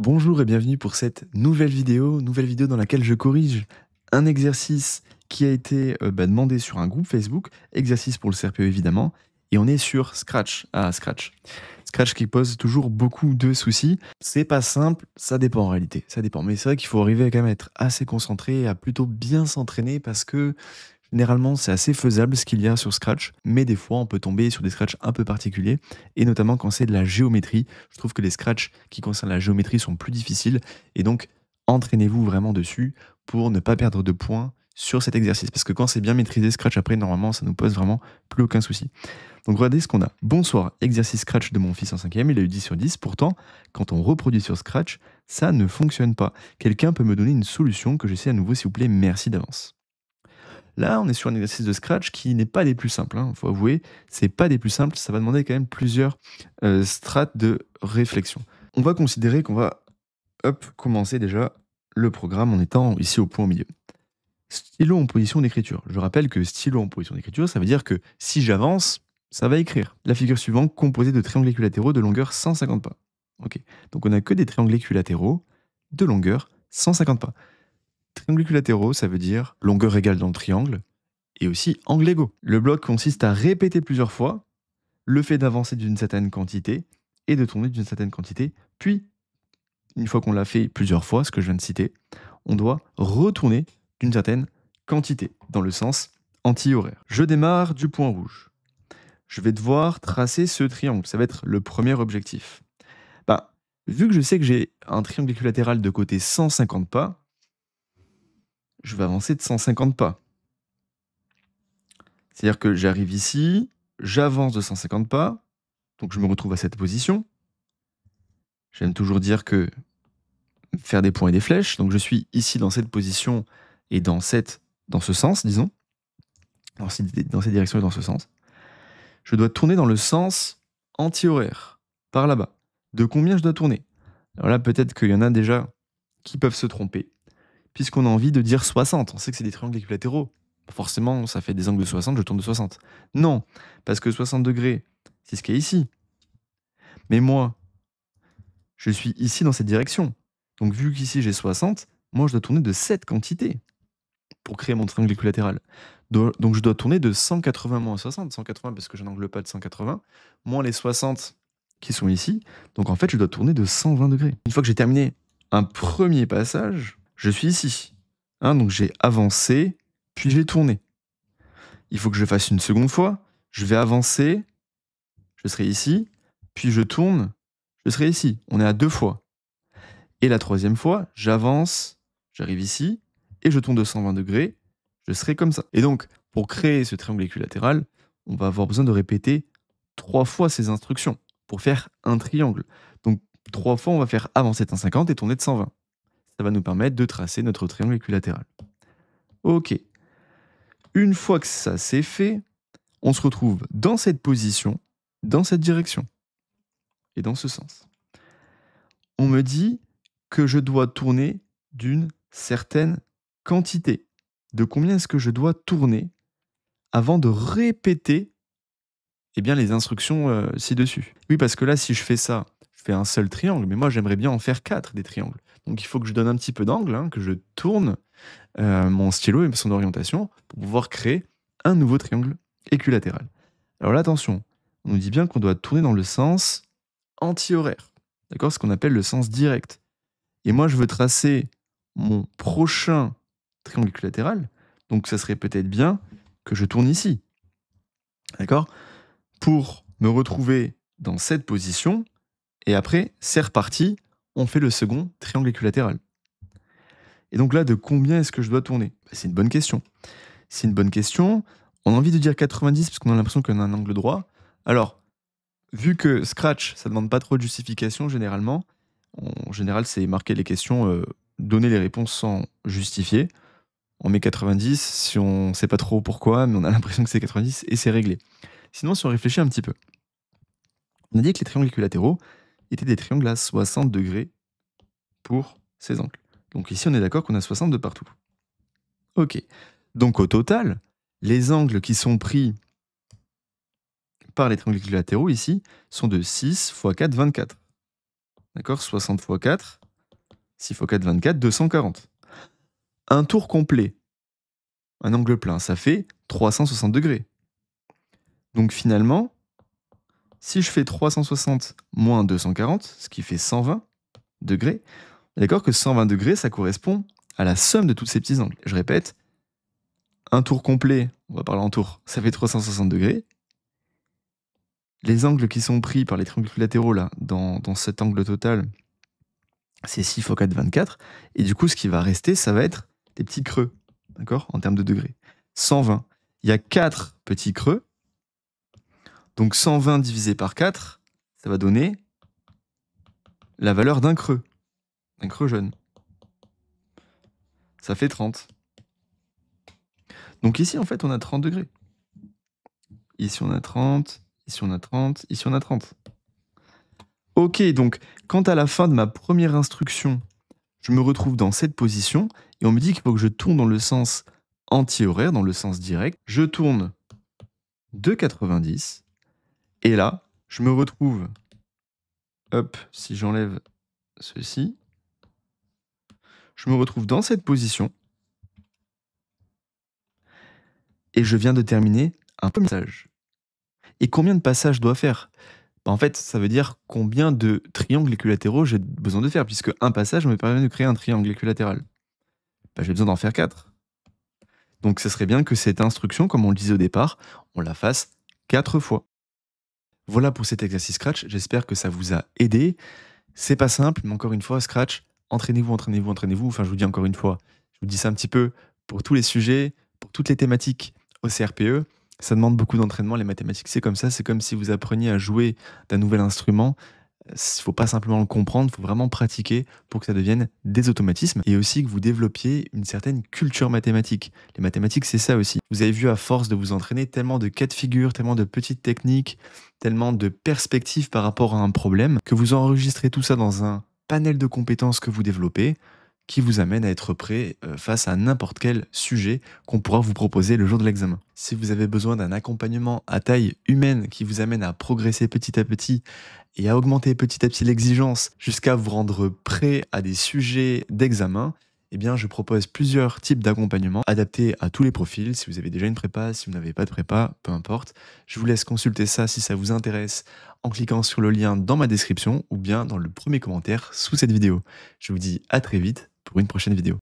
Bonjour et bienvenue pour cette nouvelle vidéo dans laquelle je corrige un exercice qui a été demandé sur un groupe Facebook, exercice pour le CRPE évidemment, et on est sur Scratch. Ah, Scratch. Scratch qui pose toujours beaucoup de soucis. C'est pas simple, ça dépend en réalité, ça dépend. Mais c'est vrai qu'il faut arriver quand même à être assez concentré, à plutôt bien s'entraîner parce que généralement c'est assez faisable ce qu'il y a sur Scratch, mais des fois on peut tomber sur des Scratch un peu particuliers, et notamment quand c'est de la géométrie. Je trouve que les Scratch qui concernent la géométrie sont plus difficiles, et donc entraînez-vous vraiment dessus pour ne pas perdre de points sur cet exercice. Parce que quand c'est bien maîtrisé, Scratch après, normalement, ça nous pose vraiment plus aucun souci. Donc regardez ce qu'on a. Bonsoir, exercice Scratch de mon fils en 5e, il a eu 10 sur 10. Pourtant, quand on reproduit sur Scratch, ça ne fonctionne pas. Quelqu'un peut me donner une solution que j'essaie à nouveau, s'il vous plaît, merci d'avance. Là, on est sur un exercice de Scratch qui n'est pas des plus simples, il faut avouer, c'est pas des plus simples, ça va demander quand même plusieurs strates de réflexion. On va considérer qu'on va commencer déjà le programme en étant ici au point au milieu. Stylo en position d'écriture. Je rappelle que stylo en position d'écriture, ça veut dire que si j'avance, ça va écrire. La figure suivante, composée de triangles équilatéraux de longueur 150 pas. Ok, donc on n'a que des triangles équilatéraux de longueur 150 pas. Triangles équilatéraux, ça veut dire longueur égale dans le triangle, et aussi angle égaux. Le bloc consiste à répéter plusieurs fois le fait d'avancer d'une certaine quantité et de tourner d'une certaine quantité, puis, une fois qu'on l'a fait plusieurs fois, ce que je viens de citer, on doit retourner d'une certaine quantité, dans le sens anti-horaire. Je démarre du point rouge. Je vais devoir tracer ce triangle, ça va être le premier objectif. Vu que je sais que j'ai un triangle équilatéral de côté 150 pas, je vais avancer de 150 pas. C'est-à-dire que j'arrive ici, j'avance de 150 pas, donc je me retrouve à cette position. J'aime toujours dire que faire des points et des flèches, donc je suis ici dans cette position et dans ce sens, disons, dans cette direction et dans ce sens. Je dois tourner dans le sens anti-horaire, par là-bas. De combien je dois tourner? Alors là, peut-être qu'il y en a déjà qui peuvent se tromper, puisqu'on a envie de dire 60. On sait que c'est des triangles équilatéraux. Forcément, ça fait des angles de 60, je tourne de 60. Non, parce que 60 degrés, c'est ce qui est ici. Mais moi, je suis ici dans cette direction. Donc vu qu'ici j'ai 60, moi je dois tourner de cette quantité pour créer mon triangle équilatéral. Donc je dois tourner de 180 moins 60. 180 parce que j'ai un angle pas de 180, moins les 60 qui sont ici. Donc en fait, je dois tourner de 120 degrés. Une fois que j'ai terminé un premier passage, je suis ici. Donc j'ai avancé, puis j'ai tourné. Il faut que je fasse une seconde fois. Je vais avancer, je serai ici, puis je tourne, je serai ici. On est à 2 fois. Et la troisième fois, j'avance, j'arrive ici, et je tourne de 120 degrés, je serai comme ça. Et donc, pour créer ce triangle équilatéral, on va avoir besoin de répéter 3 fois ces instructions pour faire un triangle. Donc, 3 fois, on va faire avancer de 150 et tourner de 120. Ça va nous permettre de tracer notre triangle équilatéral. Ok. Une fois que ça c'est fait, on se retrouve dans cette position, dans cette direction, et dans ce sens. On me dit que je dois tourner d'une certaine quantité. De combien est-ce que je dois tourner avant de répéter les instructions ci-dessus? Oui, parce que là, si je fais ça, je fais un seul triangle, mais moi, j'aimerais bien en faire 4 des triangles. Donc, il faut que je donne un petit peu d'angle, que je tourne mon stylo et son orientation pour pouvoir créer un nouveau triangle équilatéral. Alors là, attention, on nous dit bien qu'on doit tourner dans le sens anti-horaire, d'accord? Ce qu'on appelle le sens direct. Et moi, je veux tracer mon prochain triangle équilatéral, donc ça serait peut-être bien que je tourne ici, d'accord? Pour me retrouver dans cette position, et après, c'est reparti, on fait le second triangle équilatéral. Et donc là, de combien est-ce que je dois tourner? C'est une bonne question. C'est une bonne question. On a envie de dire 90 parce qu'on a l'impression qu'on a un angle droit. Alors, vu que Scratch, ça ne demande pas trop de justification généralement, en général, c'est marquer les questions, donner les réponses sans justifier. On met 90 si on ne sait pas trop pourquoi, mais on a l'impression que c'est 90 et c'est réglé. Sinon, si on réfléchit un petit peu, on a dit que les triangles équilatéraux étaient des triangles à 60 degrés pour ces angles. Donc ici, on est d'accord qu'on a 60 de partout. Ok. Donc au total, les angles qui sont pris par les triangles équilatéraux ici sont de 6 x 4, 24. D'accord? 60 x 4, 6 x 4, 24, 240. Un tour complet, un angle plein, ça fait 360 degrés. Donc finalement, si je fais 360 moins 240, ce qui fait 120 degrés, d'accord que 120 degrés, ça correspond à la somme de tous ces petits angles. Je répète, un tour complet, on va parler en tour, ça fait 360 degrés. Les angles qui sont pris par les triangles latéraux là, dans cet angle total, c'est 6 x 4, 24. Et du coup, ce qui va rester, ça va être des petits creux, d'accord, en termes de degrés. 120. Il y a 4 petits creux. Donc 120 divisé par 4, ça va donner la valeur d'un creux jaune. Ça fait 30. Donc ici, en fait, on a 30 degrés. Ici, on a 30. Ici, on a 30. Ici, on a 30. Ok, donc quand à la fin de ma première instruction, je me retrouve dans cette position, et on me dit qu'il faut que je tourne dans le sens anti-horaire, dans le sens direct, je tourne de 90, et là, je me retrouve, hop, si j'enlève ceci, je me retrouve dans cette position, et je viens de terminer un premier passage. Et combien de passages je dois faire? En fait, ça veut dire combien de triangles équilatéraux j'ai besoin de faire, puisque un passage me permet de créer un triangle équilatéral. J'ai besoin d'en faire 4. Donc ce serait bien que cette instruction, comme on le disait au départ, on la fasse 4 fois. Voilà pour cet exercice Scratch, j'espère que ça vous a aidé. C'est pas simple, mais encore une fois, Scratch, entraînez-vous, entraînez-vous, entraînez-vous. Enfin, je vous dis encore une fois, je vous dis ça un petit peu pour tous les sujets, pour toutes les thématiques au CRPE. Ça demande beaucoup d'entraînement, les mathématiques, c'est comme ça. C'est comme si vous appreniez à jouer d'un nouvel instrument. Il ne faut pas simplement le comprendre, il faut vraiment pratiquer pour que ça devienne des automatismes et aussi que vous développiez une certaine culture mathématique. Les mathématiques, c'est ça aussi. Vous avez vu, à force de vous entraîner, tellement de cas de figure, tellement de petites techniques, tellement de perspectives par rapport à un problème, que vous enregistrez tout ça dans un panel de compétences que vous développez, qui vous amène à être prêt face à n'importe quel sujet qu'on pourra vous proposer le jour de l'examen. Si vous avez besoin d'un accompagnement à taille humaine qui vous amène à progresser petit à petit et à augmenter petit à petit l'exigence jusqu'à vous rendre prêt à des sujets d'examen, eh bien, je propose plusieurs types d'accompagnement adaptés à tous les profils. Si vous avez déjà une prépa, si vous n'avez pas de prépa, peu importe. Je vous laisse consulter ça si ça vous intéresse en cliquant sur le lien dans ma description ou bien dans le premier commentaire sous cette vidéo. Je vous dis à très vite pour une prochaine vidéo.